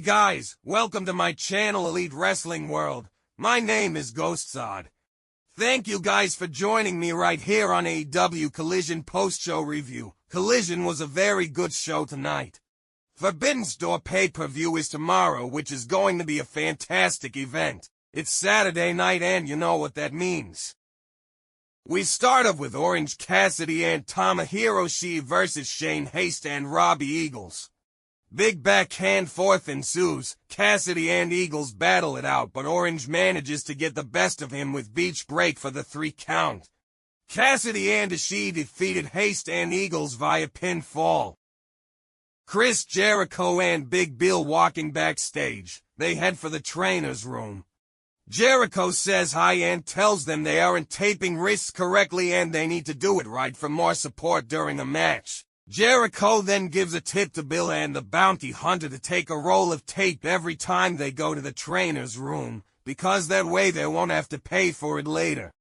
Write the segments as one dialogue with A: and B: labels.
A: guys, welcome to my channel Elite Wrestling World. My name is GhostSaad. Thank you guys for joining me right here on AEW Collision post-show review. Collision was a very good show tonight. Forbidden's Door pay-per-view is tomorrow, which is going to be a fantastic event. It's Saturday night and you know what that means. We start off with Orange Cassidy and Tomohiro Ishii versus Shane Haste and Robbie Eagles. Big backhand fourth ensues. Cassidy and Eagles battle it out, but Orange manages to get the best of him with beach break for the 3 count. Cassidy and Ishii defeated Haste and Eagles via pinfall. Chris Jericho and Big Bill walking backstage. They head for the trainer's room. Jericho says hi and tells them they aren't taping wrists correctly and they need to do it right for more support during the match. Jericho then gives a tip to Bill and the bounty hunter to take a roll of tape every time they go to the trainer's room, because that way they won't have to pay for it later.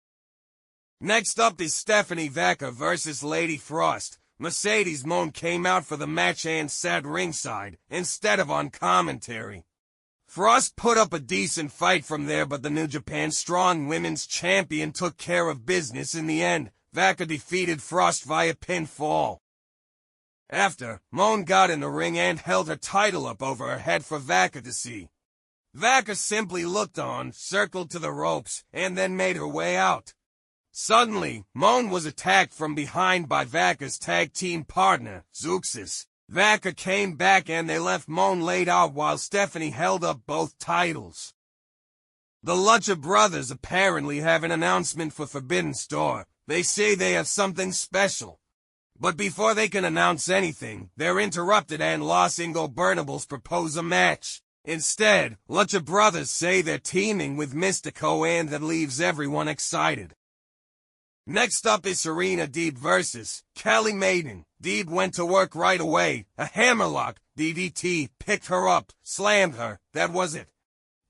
A: Next up is Stephanie Vaca versus Lady Frost. Mercedes Moon came out for the match and sat ringside, instead of on commentary. Frost put up a decent fight from there, but the New Japan Strong Women's Champion took care of business in the end. Vaca defeated Frost via pinfall. After, Moon got in the ring and held her title up over her head for Vaca to see. Vaca simply looked on, circled to the ropes, and then made her way out. Suddenly, Moon was attacked from behind by Vaca's tag team partner, Zeuxis. Vaca came back and they left Moon laid out while Stephanie held up both titles. The Lucha Brothers apparently have an announcement for Forbidden's Door. They say they have something special. But before they can announce anything, they're interrupted and Los Ingobernables propose a match. Instead, Lucha Brothers say they're teaming with Mystico and that leaves everyone excited. Next up is Serena Deeb versus Kelly Maiden. Deeb went to work right away. A hammerlock, DDT, picked her up, slammed her, that was it.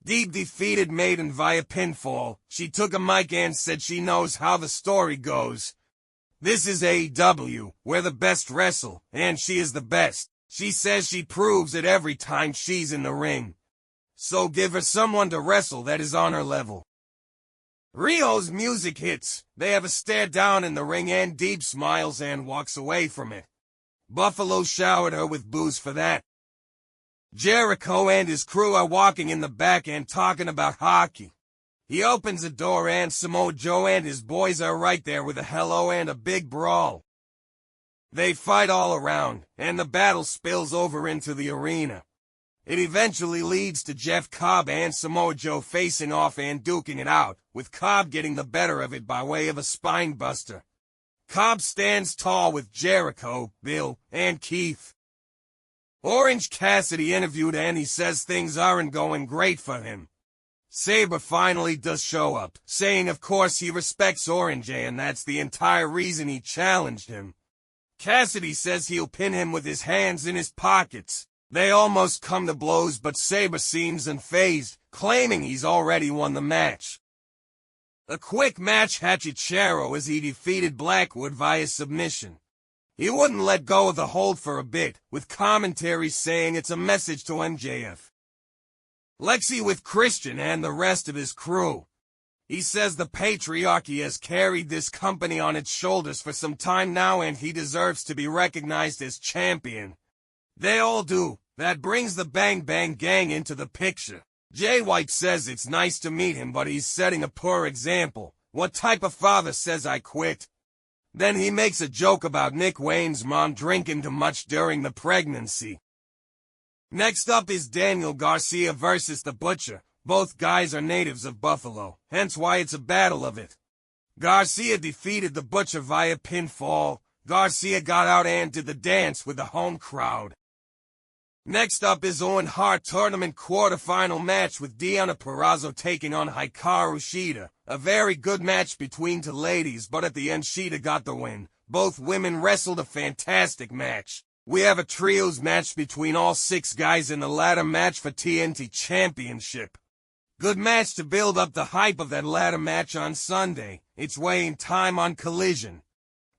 A: Deeb defeated Maiden via pinfall. She took a mic and said she knows how the story goes. This is AEW, where the best wrestle, and she is the best. She says she proves it every time she's in the ring. So give her someone to wrestle that is on her level. Rio's music hits. They have a stare down in the ring and Deeb smiles and walks away from it. Buffalo showered her with booze for that. Jericho and his crew are walking in the back and talking about hockey. He opens a door and Samoa Joe and his boys are right there with a hello and a big brawl. They fight all around, and the battle spills over into the arena. It eventually leads to Jeff Cobb and Samoa Joe facing off and duking it out, with Cobb getting the better of it by way of a spine buster. Cobb stands tall with Jericho, Bill, and Keith. Orange Cassidy interviewed and he says things aren't going great for him. Sabre finally does show up, saying of course he respects Orange and that's the entire reason he challenged him. Cassidy says he'll pin him with his hands in his pockets. They almost come to blows, but Sabre seems unfazed, claiming he's already won the match. A quick match Hachicero as he defeated Blackwood via submission. He wouldn't let go of the hold for a bit, with commentary saying it's a message to MJF. Lexi with Christian and the rest of his crew. He says the patriarchy has carried this company on its shoulders for some time now and he deserves to be recognized as champion. They all do. That brings the Bang Bang Gang into the picture. Jay White says it's nice to meet him, but he's setting a poor example. What type of father says I quit? Then he makes a joke about Nick Wayne's mom drinking too much during the pregnancy. Next up is Daniel Garcia versus the Butcher. Both guys are natives of Buffalo, hence why it's a battle of it. Garcia defeated the Butcher via pinfall. Garcia got out and did the dance with the home crowd. Next up is Owen Hart Tournament quarterfinal match with Deonna Purrazzo taking on Hikaru Shida. A very good match between two ladies, but at the end Shida got the win. Both women wrestled a fantastic match. We have a trios match between all 6 guys in the ladder match for TNT Championship. Good match to build up the hype of that ladder match on Sunday. It's weighing time on Collision.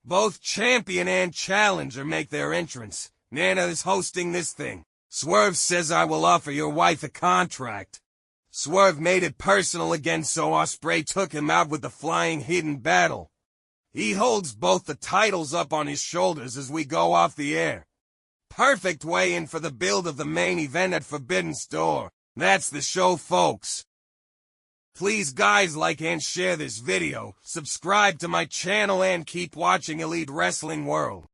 A: Both champion and challenger make their entrance. Nana is hosting this thing. Swerve says I will offer your wife a contract. Swerve made it personal again, so Ospreay took him out with the flying hidden battle. He holds both the titles up on his shoulders as we go off the air. Perfect way in for the build of the main event at Forbidden's Door. That's the show, folks. Please guys, like and share this video, subscribe to my channel and keep watching Elite Wrestling World.